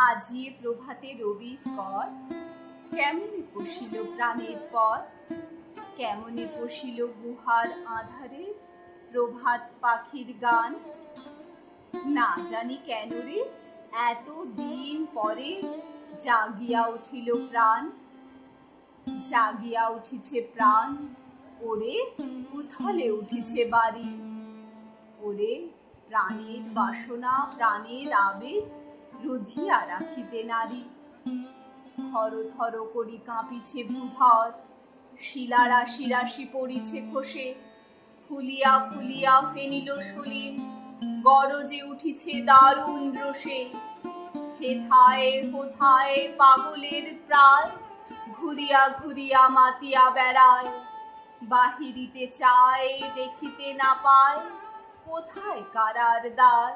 আজিয়ে প্রভাতে রবির কর, কেমনে পশিল প্রাণের পর, কেমনে পশিল গুহার আধারে প্রভাত পাখির গান। না জানি কেন রে এত দিন পরে জাগিয়া উঠিল প্রাণ, জাগিয়া উঠিছে প্রাণ। ওরে উথলে উঠিছে বাড়ি, ওরে প্রাণের বাসনা প্রাণের আবেগ রুধিয়া রাখিতে নারী। থর থর করি কাঁপিছে ভূধর, শিলা রাশি রাশি পড়িছে খসে, ফুলিয়া ফুলিয়া ফেনিল সলিল, গরজে উঠিছে দারুণ রোষে। হেথায় হোথায় পাগলের প্রায়, ঘুরিয়া ঘুরিয়া মাতিয়া বেড়ায়, বাহিরিতে চায় দেখিতে না পায়, কোথায় কারার দ্বার।